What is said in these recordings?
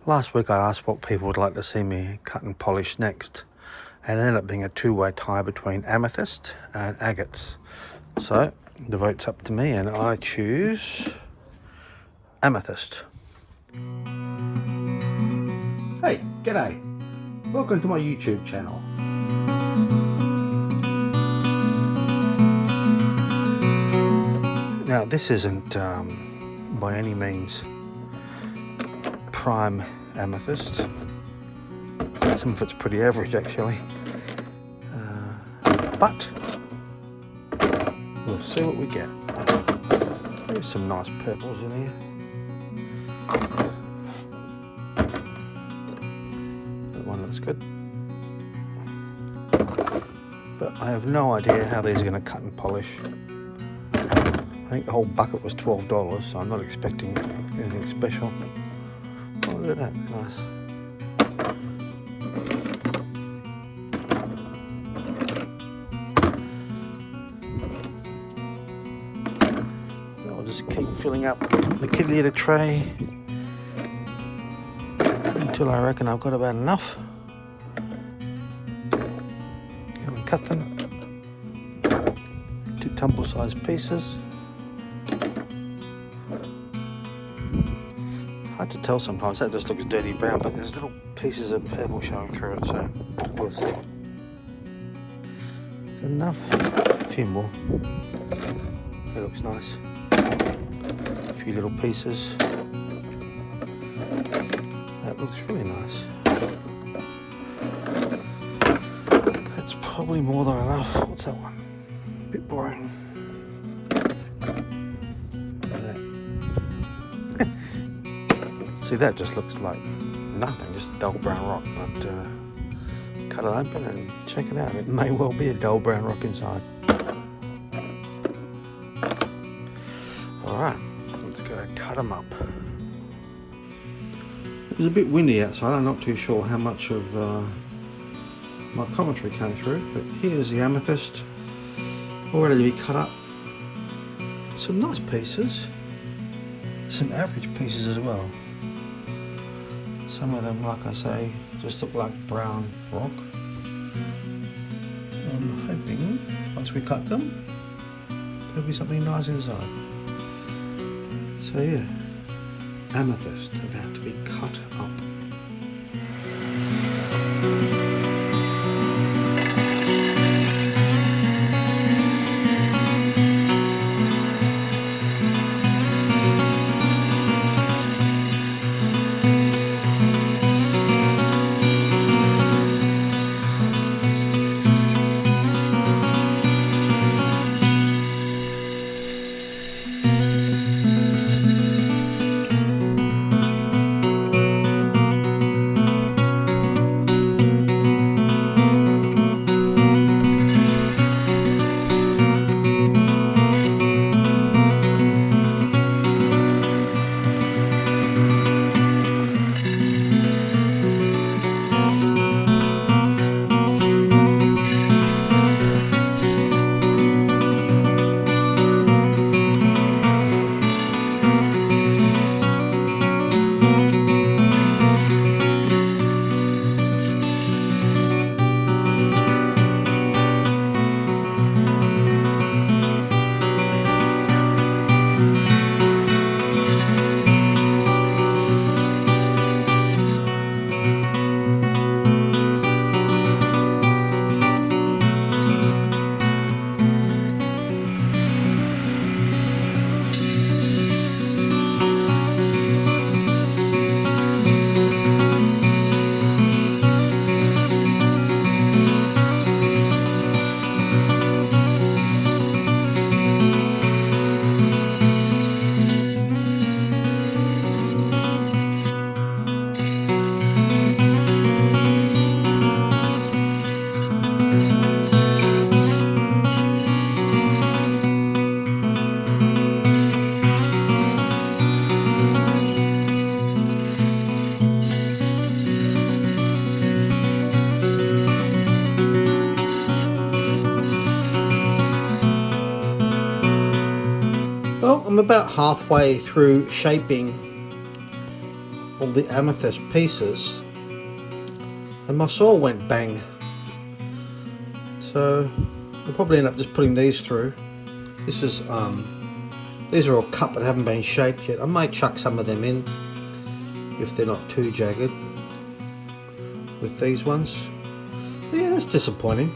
Last week I asked what people would like to see me cut and polish next, and it ended up being a two-way tie between Amethyst and Agates. So the vote's up to me and I choose Amethyst. Hey, g'day. Welcome to my YouTube channel. Now this isn't by any means prime amethyst. Some of it's pretty average actually, but we'll see what we get. There's some nice purples in here. That one looks good, but I have no idea how these are going to cut and polish. I think the whole bucket was $12, so I'm not expecting anything special. Oh, look at that, nice. So I'll just keep filling up the kitty litter tray until I reckon I've got about enough. Go and cut them into tumble-sized pieces. Hard to tell sometimes, that just looks dirty brown, but there's little pieces of purple showing through it, so we'll see. Is that enough? A few more. That looks nice. A few little pieces. That looks really nice. That's probably more than enough. What's that one? A bit boring. See, that just looks like nothing, just a dull brown rock, but cut it open and check it out. It may well be a dull brown rock inside. Alright, let's go cut them up. It was a bit windy outside, I'm not too sure how much of my commentary came through, but here's the amethyst, all ready to be cut up. Some nice pieces, some average pieces as well. Some of them, like I say, just look like brown rock. I'm hoping once we cut them, there'll be something nice inside. So yeah, amethyst about to be cut up. Well, I'm about halfway through shaping all the amethyst pieces and my saw went bang. So we'll probably end up just putting these through. This is these are all cut but haven't been shaped yet. I might chuck some of them in if they're not too jagged with these ones. But yeah, that's disappointing.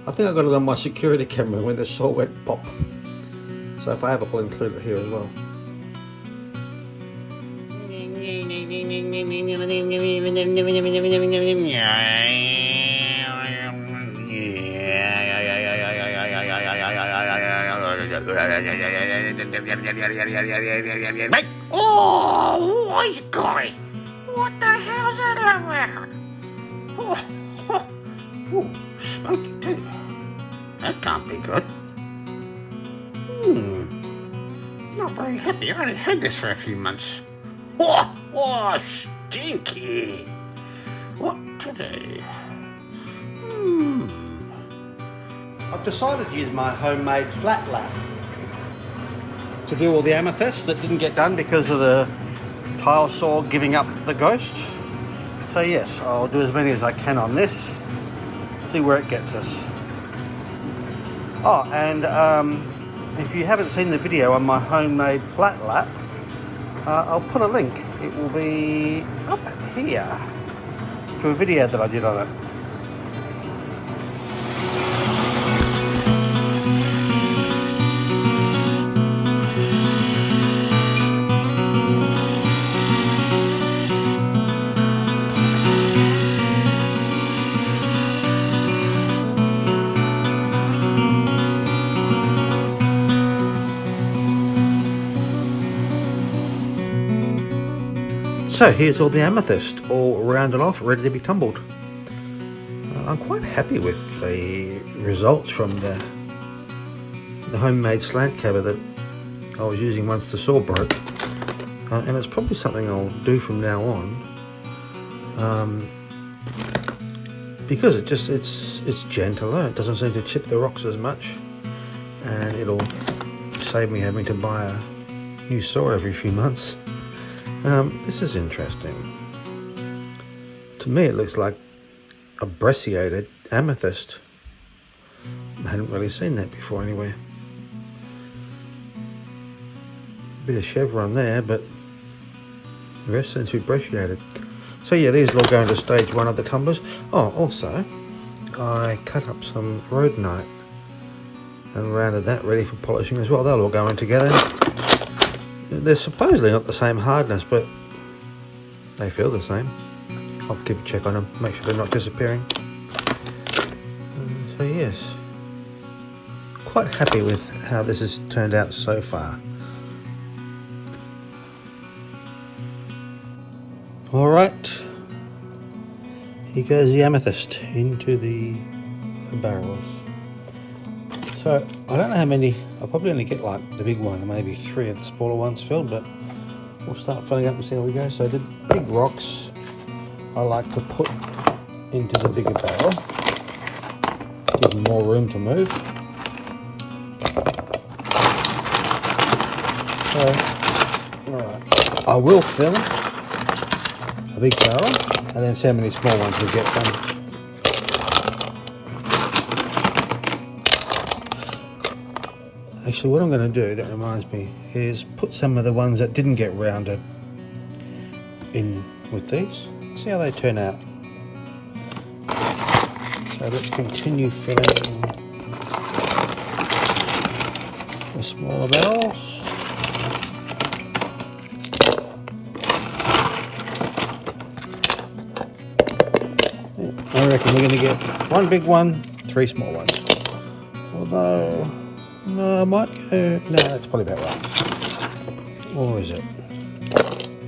I think I got it on my security camera when the saw went pop. So if I have it, I'll include it here as well. Oh, wise guy! What the hell's that around? Oh, smoky too. That can't be good. Not very happy. I only had this for a few months. Oh, stinky. What today? I've decided to use my homemade flat lap to do all the amethyst that didn't get done because of the tile saw giving up the ghost. So yes, I'll do as many as I can on this, see where it gets us. Oh, and if you haven't seen the video on my homemade flat lap, I'll put a link. It will be up here to a video that I did on it. So here's all the amethyst, all rounded off, ready to be tumbled. I'm quite happy with the results from the homemade slant cover that I was using once the saw broke, and it's probably something I'll do from now on, because it's gentler. It doesn't seem to chip the rocks as much, and it'll save me having to buy a new saw every few months. This is interesting. To me it looks like a brecciated amethyst. I hadn't really seen that before anywhere. Bit of chevron there, but the rest seems to be brecciated. So yeah, these will all go into stage 1 of the tumblers. Oh, also, I cut up some rhodonite and rounded that ready for polishing as well. They'll all go in together. They're supposedly not the same hardness, but they feel the same. I'll keep a check on them, make sure they're not disappearing. So yes, quite happy with how this has turned out so far. Alright, here goes the amethyst into the barrels. So I don't know how many, I'll probably only get like the big one and maybe 3 of the smaller ones filled, but we'll start filling up and see how we go. So the big rocks I like to put into the bigger barrel, give them more room to move. So, alright, I will fill a big barrel and then see how many small ones we get done. Actually, what I'm going to do, that reminds me, is put some of the ones that didn't get rounded in with these. See how they turn out. So let's continue filling the smaller barrels. I reckon we're going to get 1 big one, 3 small ones. Although, no, I might go, no, that's probably about right. Or is it?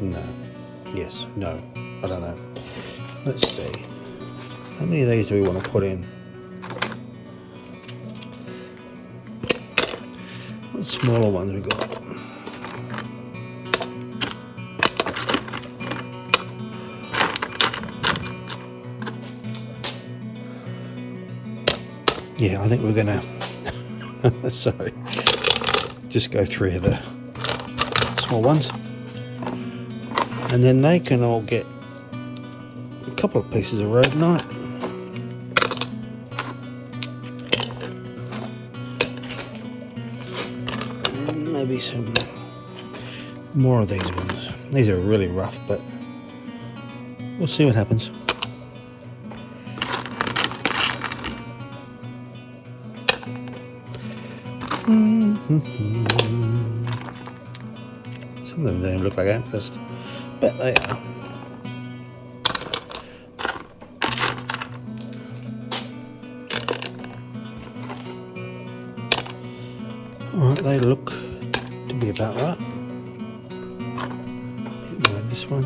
No. Yes, no, I don't know. Let's see. How many of these do we want to put in? What smaller ones we got? Yeah, I think we're gonna sorry, just go 3 of the small ones. and then they can all get a couple of pieces of rhodonite. And maybe some more of these ones. These are really rough, but we'll see what happens. Some of them don't even look like amethyst, but they are. Alright, they look to be about right. This one.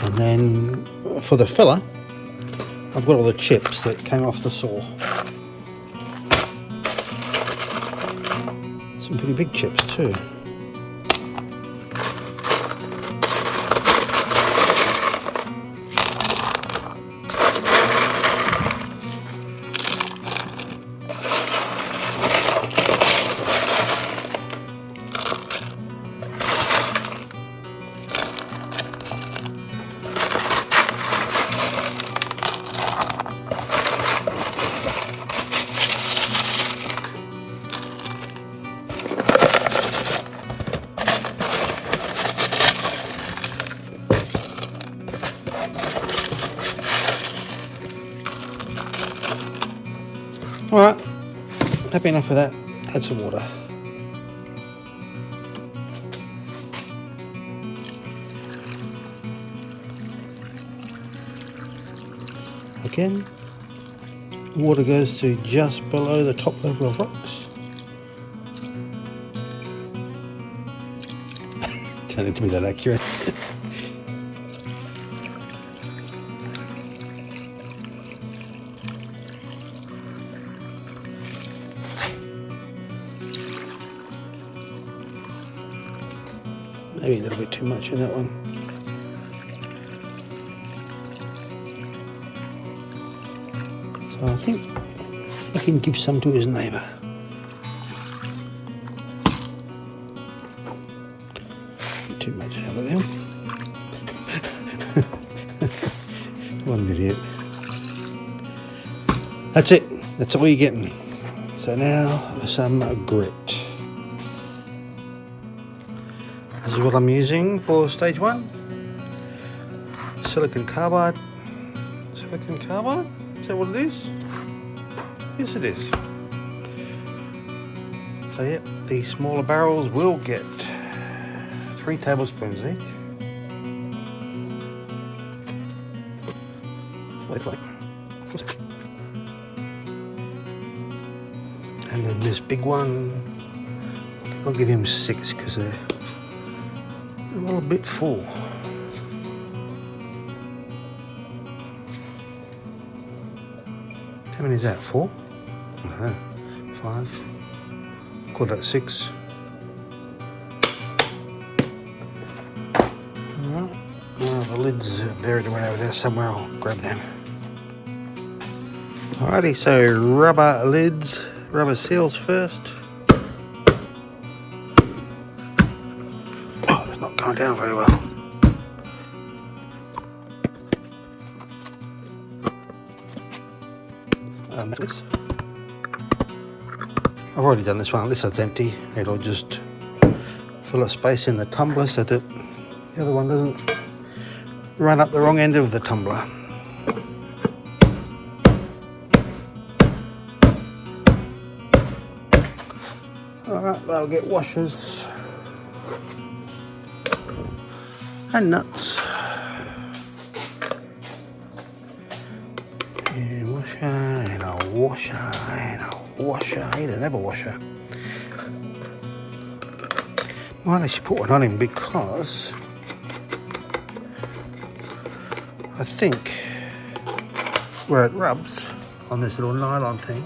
And then for the filler, I've got all the chips that came off the saw. Some pretty big chips too. Alright, happy enough with that. Add some water. Again, water goes to just below the top level of rocks. Don't need to be that accurate. Maybe a little bit too much in that one. So I think he can give some to his neighbour. Too much out of them. What an idiot. That's it. That's all you're getting. So now some grit. This is what I'm using for stage 1. Silicon carbide. Silicon carbide? Is that what it is? Yes, it is. So yep, the smaller barrels will get 3 tablespoons each. And then this big one, I think I'll give him 6 because they're all a bit full. How many is that? 4? No, 5. Call that 6. Alright, now the lids are buried away over there somewhere. I'll grab them. Alrighty, so rubber lids, rubber seals first. Oh, it's not going down very well. This. I've already done this one. This one's empty. It'll just fill a space in the tumbler so that the other one doesn't run up the wrong end of the tumbler. Alright, that'll get washers and nuts. And washer and a washer and a washer. He didn't have a washer. Well, I should put one on him because I think where it rubs on this little nylon thing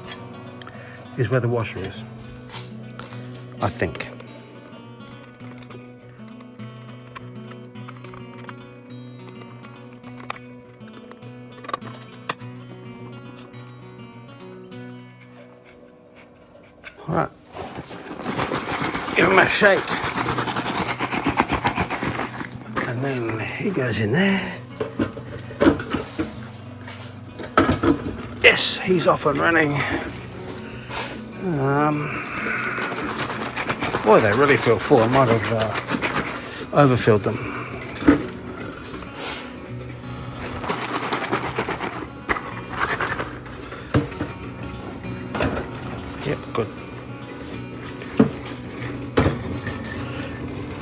is where the washer is. I think. All right, give him a shake. And then he goes in there. Yes, he's off and running. Boy, they really feel full. I might have overfilled them. Yep, good.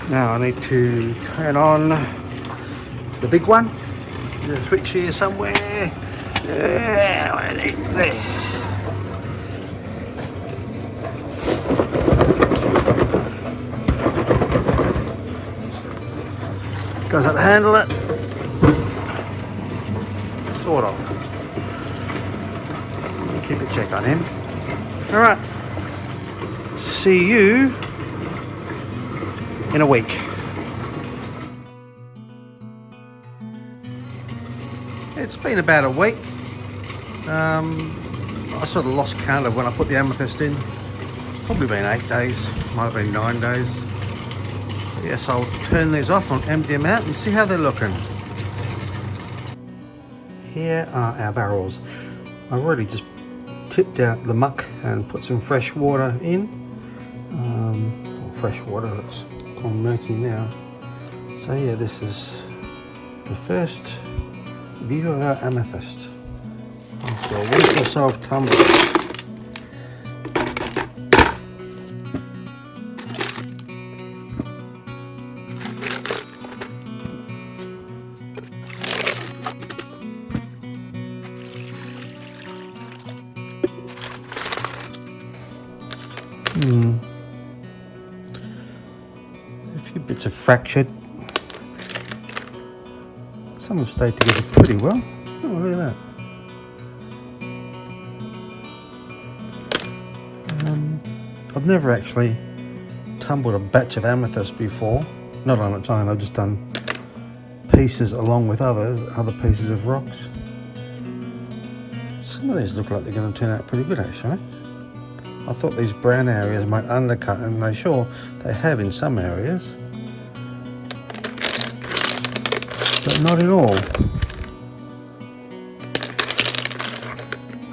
Now I need to turn on the big one. There's a switch here somewhere. Yeah, where is it? There. Does it handle it? Sort of. Keep a check on him. Alright. See you in a week. It's been about a week. I sort of lost count of when I put the amethyst in. It's probably been 8 days, might have been 9 days. But yes, I'll turn these off and empty them out and see how they're looking. Here are our barrels. I've already just tipped out the muck and put some fresh water in. Fresh water, it's gone murky now. So yeah, this is the first view of our amethyst after a week or so of tumbling. A few bits are fractured. Some have stayed together pretty well. Oh, look at that. I've never actually tumbled a batch of amethyst before. Not on its own, I've just done pieces along with other pieces of rocks. Some of these look like they're going to turn out pretty good actually. I thought these brown areas might undercut, and they have in some areas, but not in all.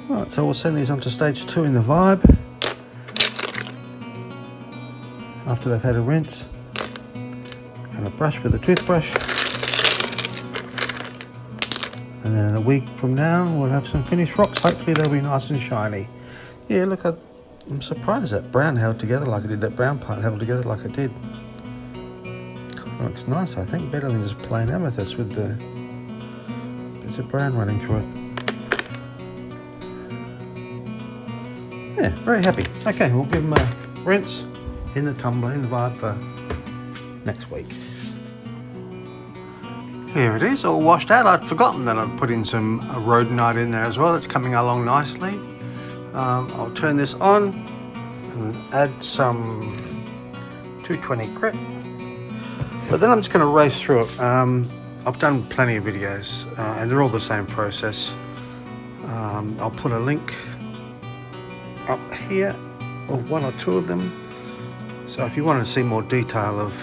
Right, so we'll send these on to stage 2 in the Vibe after they've had a rinse and a brush with a toothbrush, and then in a week from now we'll have some finished rocks. Hopefully they'll be nice and shiny. Yeah, look, I'm surprised that brown held together like it did, that brown part held together like it did. Looks nice, I think, better than just plain amethyst with the bits of brown running through it. Yeah, very happy. Okay, we'll give them a rinse in the tumbler, in the Vibe for next week. Here it is, all washed out. I'd forgotten that I'd put in some rhodonite in there as well. It's coming along nicely. I'll turn this on and add some 220 grit. But then I'm just going to race through it. I've done plenty of videos and they're all the same process. I'll put a link up here, or one or two of them. So if you want to see more detail of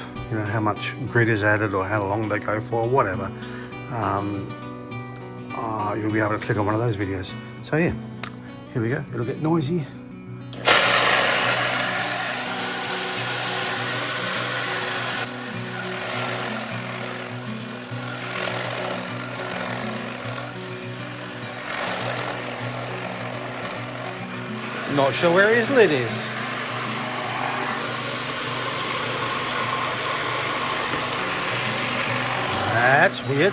how much grit is added or how long they go for or whatever, you'll be able to click on one of those videos. So yeah, here we go. It'll get noisy. Not sure where his lid is. That's weird.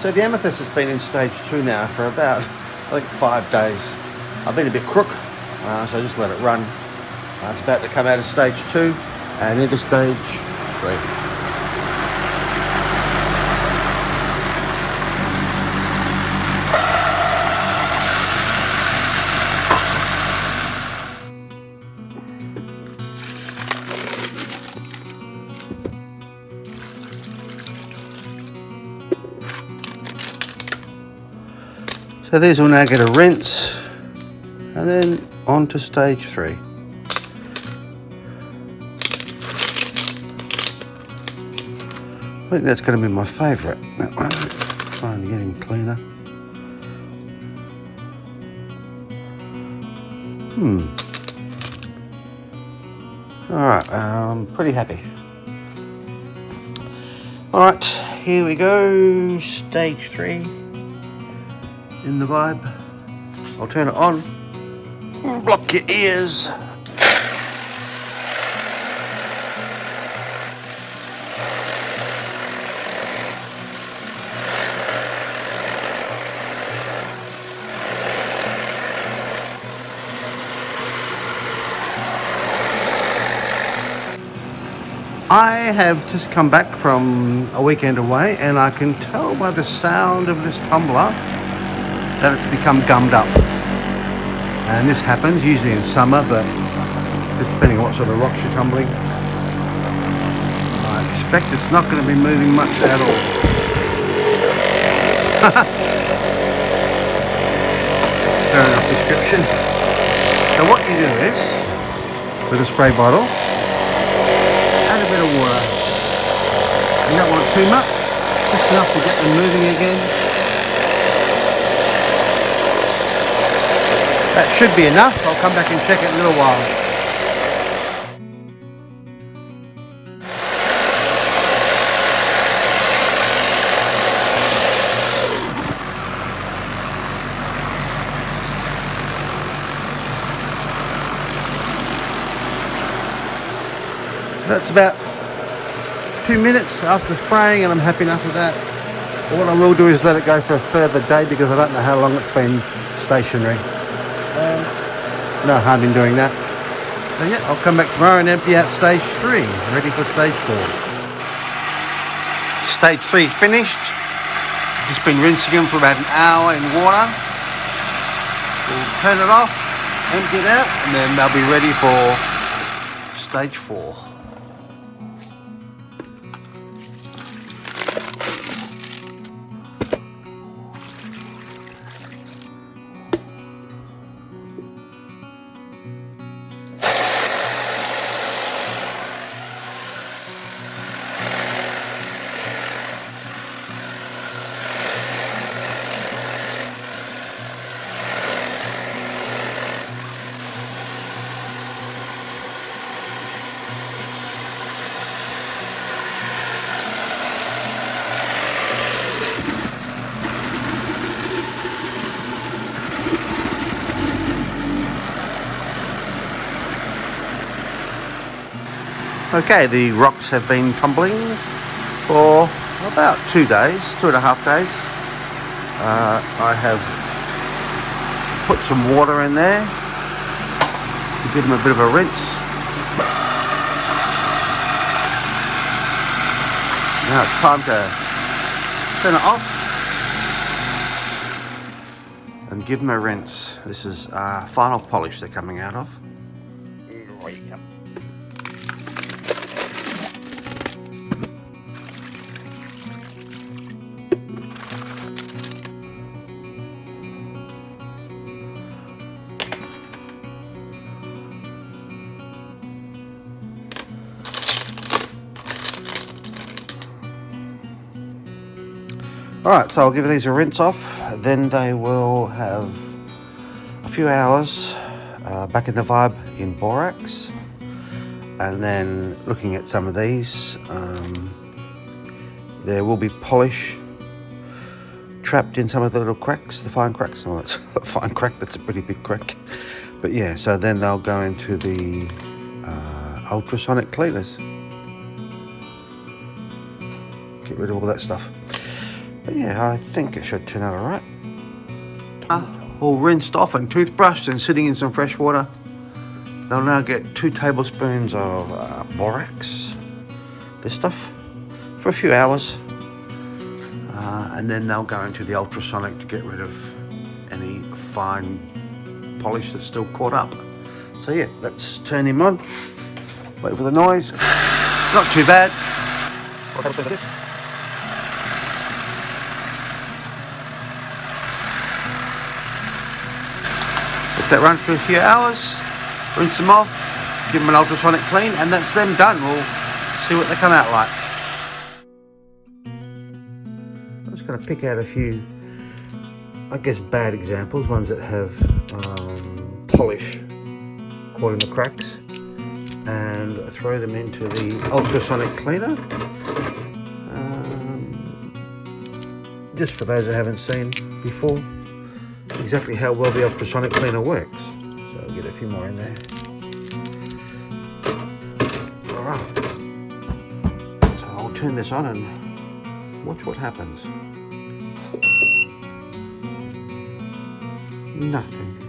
So the amethyst has been in stage 2 now for about, I think, 5 days. I've been a bit crook, so just let it run. It's about to come out of stage 2 and into stage 3. So these will now get a rinse and then on to stage 3. I think that's going to be my favourite. That one. Trying to get him cleaner. Alright, I'm pretty happy. Alright, here we go. Stage 3 in the Vibe. I'll turn it on. Block your ears. I have just come back from a weekend away and I can tell by the sound of this tumbler that it's become gummed up. And this happens usually in summer, but just depending on what sort of rocks you're tumbling. I expect it's not going to be moving much at all. Fair enough description. So what you do is, with a spray bottle, add a bit of water. You don't want too much, just enough to get them moving again. That should be enough. I'll come back and check it in a little while. That's about 2 minutes after spraying and I'm happy enough with that. What I will do is let it go for a further day because I don't know how long it's been stationary. No harm in doing that. So yeah, I'll come back tomorrow and empty out stage 3, ready for stage 4. Stage 3 is finished. Just been rinsing them for about an hour in water. We'll turn it off, empty it out, and then they'll be ready for stage 4. Okay, the rocks have been tumbling for about 2 days, 2.5 days. I have put some water in there to give them a bit of a rinse. Now it's time to turn it off and give them a rinse. This is final polish they're coming out of. Alright, so I'll give these a rinse off, then they will have a few hours back in the Vibe in borax, and then looking at some of these, there will be polish trapped in some of the little cracks, the fine cracks. Oh, that's a fine crack, that's a pretty big crack. But yeah, so then they'll go into the ultrasonic cleaners. Get rid of all that stuff. But yeah, I think it should turn out alright. All rinsed off and toothbrushed and sitting in some fresh water. They'll now get 2 tablespoons of borax, this stuff, for a few hours. And then they'll go into the ultrasonic to get rid of any fine polish that's still caught up. So yeah, let's turn him on. Wait for the noise. Not too bad. let that run for a few hours, rinse them off, give them an ultrasonic clean, and that's them done. We'll see what they come out like. I'm just going to pick out a few, I guess, bad examples, ones that have polish caught in the cracks, and throw them into the ultrasonic cleaner. Just for those who haven't seen before exactly how well the ultrasonic cleaner works. So I'll get a few more in there. Alright. So I'll turn this on and watch what happens. Nothing.